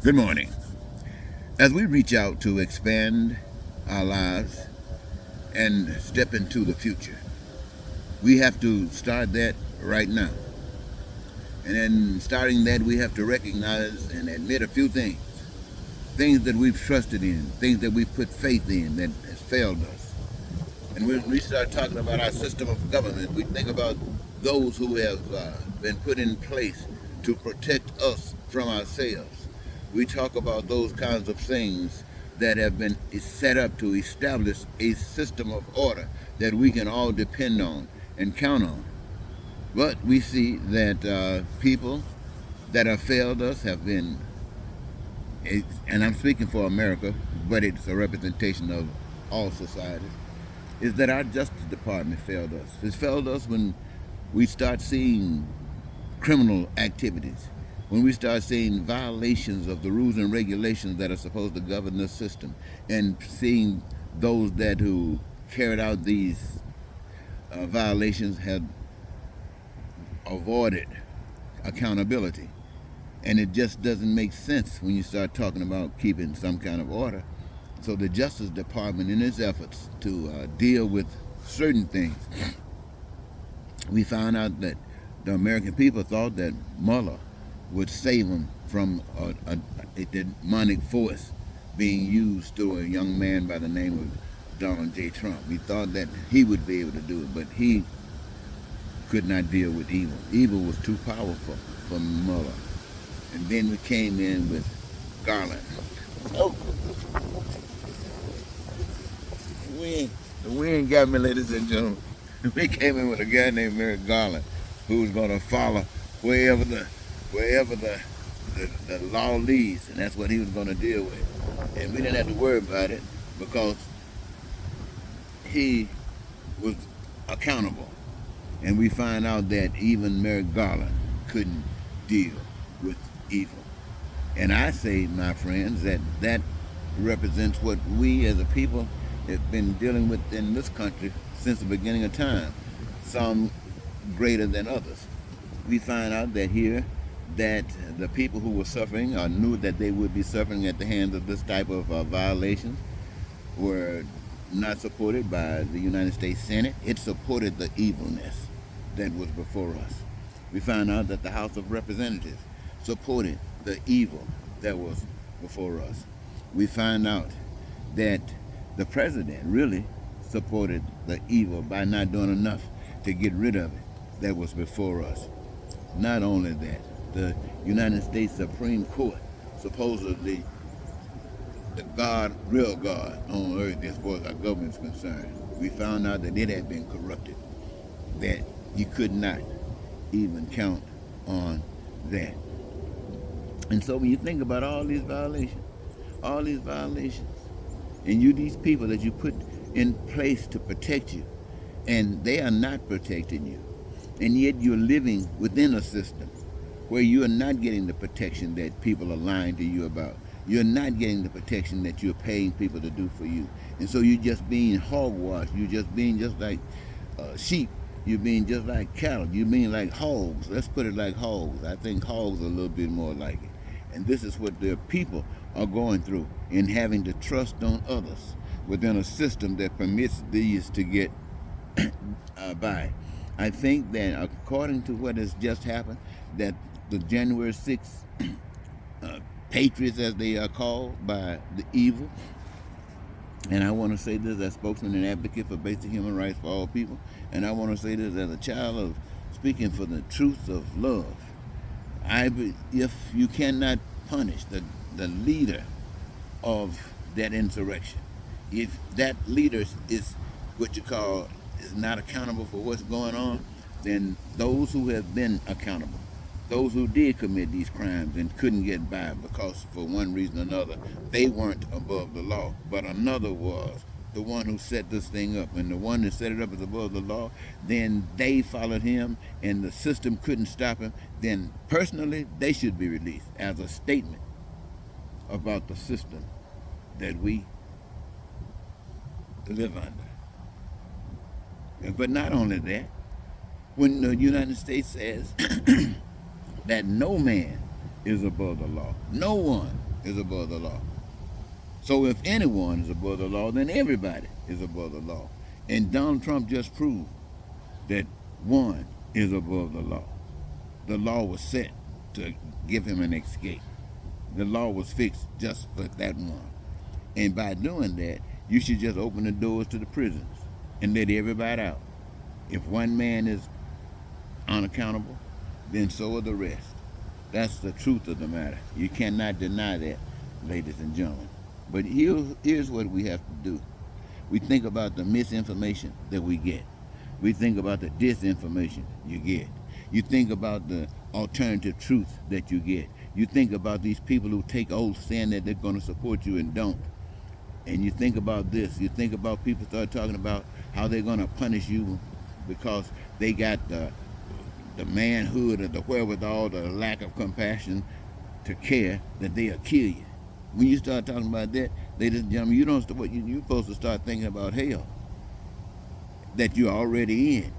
Good morning. As we reach out to expand our lives and step into the future, we have to start that right now. And in starting that, we have to recognize and admit a few things. Things that we've trusted in, things that we've put faith in that has failed us. And when we start talking about our system of government, we think about those who have been put in place to protect us from ourselves. We talk about those kinds of things that have been set up to establish a system of order that we can all depend on and count on. But we see that people that have failed us have been, and I'm speaking for America, but it's a representation of all societies, is that our Justice Department failed us. It's failed us when we start seeing criminal activities, when we start seeing violations of the rules and regulations that are supposed to govern the system, and seeing those that who carried out these violations had avoided accountability. And it just doesn't make sense when you start talking about keeping some kind of order. So the Justice Department, in its efforts to deal with certain things, we found out that the American people thought that Mueller would save them from a demonic force being used through a young man by the name of Donald J. Trump. We thought that he would be able to do it, but he could not deal with evil. Evil was too powerful for Mueller. And then we came in with Garland. Oh, the wind got me, ladies and gentlemen. We came in with a guy named Merrick Garland, who was going to follow wherever the law leads, and that's what he was going to deal with. And we didn't have to worry about it because he was accountable. And we find out that even Merrick Garland couldn't deal with evil. And I say, my friends, that that represents what we as a people have been dealing with in this country since the beginning of time, some greater than others. We find out that here that the people who were suffering or knew that they would be suffering at the hands of this type of violations were not supported by the United States Senate. It supported the evilness that was before us. We found out that the House of Representatives supported the evil that was before us. We find out that the president really supported the evil by not doing enough to get rid of it that was before us. Not only that, the United States Supreme Court, supposedly the God, real God on earth as far as our government is concerned, we found out that it had been corrupted, that you could not even count on that. And so when you think about all these violations, and these people that you put in place to protect you, and they are not protecting you, and yet you're living within a system where you are not getting the protection that people are lying to you about. You're not getting the protection that you're paying people to do for you. And so you're just being hogwash. You're just being just like sheep. You're being just like cattle. You're being like hogs. Let's put it like hogs. I think hogs are a little bit more like it. And this is what the people are going through in having to trust on others within a system that permits these to get by. I think that according to what has just happened, that the January 6th patriots, as they are called by the evil, and I want to say this as spokesman and advocate for basic human rights for all people, and I want to say this as a child of speaking for the truth of love. If you cannot punish the leader of that insurrection, if that leader is what you call is not accountable for what's going on, then those who have been accountable, those who did commit these crimes and couldn't get by because for one reason or another they weren't above the law, but another was the one who set this thing up, and the one that set it up is above the law, then they followed him and the system couldn't stop him, then personally they should be released as a statement about the system that we live under. But not only that, when the United States says that no man is above the law, no one, is above the law. So if anyone is above the law, then everybody is above the law. And Donald Trump just proved that one is above the law. The law was set to give him an escape. The law was fixed just for that one. And by doing that, you should just open the doors to the prisons and let everybody out. If one man is unaccountable, then so are the rest. That's the truth of the matter. You cannot deny that, ladies and gentlemen. But here's what we have to do. We think about the misinformation that we get. We think about the disinformation you get. You think about the alternative truth that you get. You think about these people who take oaths saying that they're going to support you and don't. And you think about this. You think about people start talking about how they're going to punish you because they got the manhood or the wherewithal, the lack of compassion to care that they'll kill you. When you start talking about that, ladies and gentlemen, you're supposed to start thinking about hell that you're already in.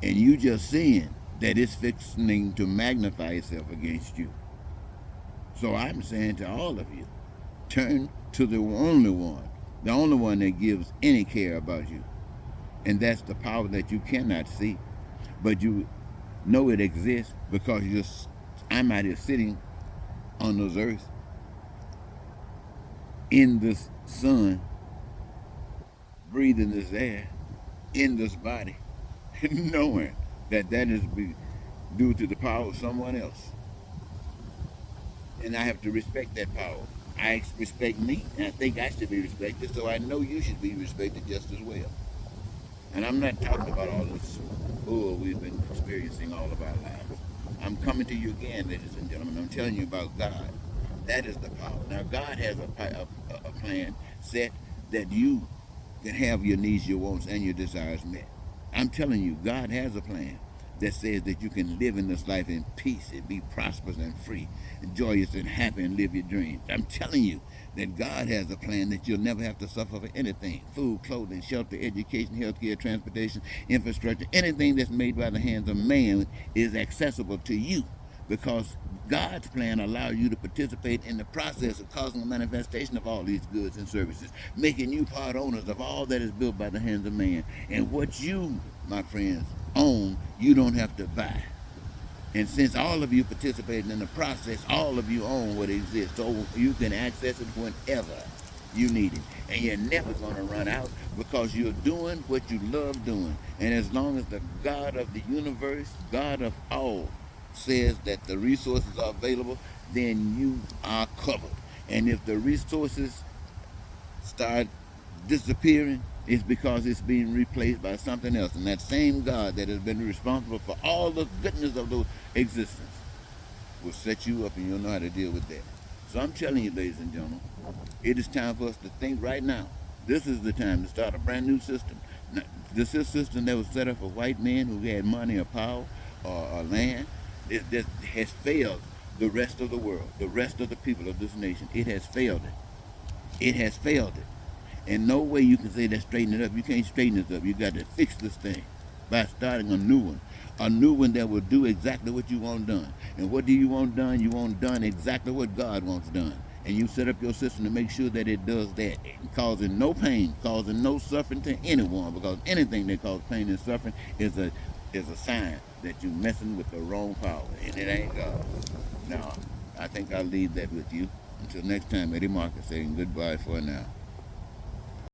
And you just seeing that it's fixing to magnify itself against you. So I'm saying to all of you, turn to the only one that gives any care about you. And that's the power that you cannot see, but you know it exists because I'm out here sitting on this earth in this sun, breathing this air, in this body, knowing that is due to the power of someone else. And I have to respect that power. I respect me, and I think I should be respected, so I know you should be respected just as well. And I'm not talking about all this bull we've been experiencing all of our lives. I'm coming to you again, ladies and gentlemen. I'm telling you about God. That is the power. Now, God has a plan set that you can have your needs, your wants, and your desires met. I'm telling you, God has a plan that says that you can live in this life in peace and be prosperous and free, and joyous and happy and live your dreams. I'm telling you that God has a plan that you'll never have to suffer for anything. Food, clothing, shelter, education, healthcare, transportation, infrastructure, anything that's made by the hands of man is accessible to you because God's plan allows you to participate in the process of causing a manifestation of all these goods and services, making you part owners of all that is built by the hands of man. And what you, my friends, own, you don't have to buy. And since all of you participated in the process, all of you own what exists, so you can access it whenever you need it. And you're never going to run out because you're doing what you love doing. And as long as the God of the universe, God of all, says that the resources are available, then you are covered. And if the resources start disappearing, it's because it's being replaced by something else. And that same God that has been responsible for all the goodness of the existence will set you up and you'll know how to deal with that. So I'm telling you, ladies and gentlemen, it is time for us to think right now. This is the time to start a brand new system. Now, this is a system that was set up for white men who had money or power or land. It has failed the rest of the world, the rest of the people of this nation. It has failed it. It has failed it. And no way you can say that straighten it up. You can't straighten it up. You got to fix this thing by starting a new one that will do exactly what you want done. And what do you want done? You want done exactly what God wants done. And you set up your system to make sure that it does that, causing no pain, causing no suffering to anyone, because anything that causes pain and suffering is a sign that you're messing with the wrong power, and it ain't God. Now, I think I'll leave that with you. Until next time, Eddie Marcus saying goodbye for now.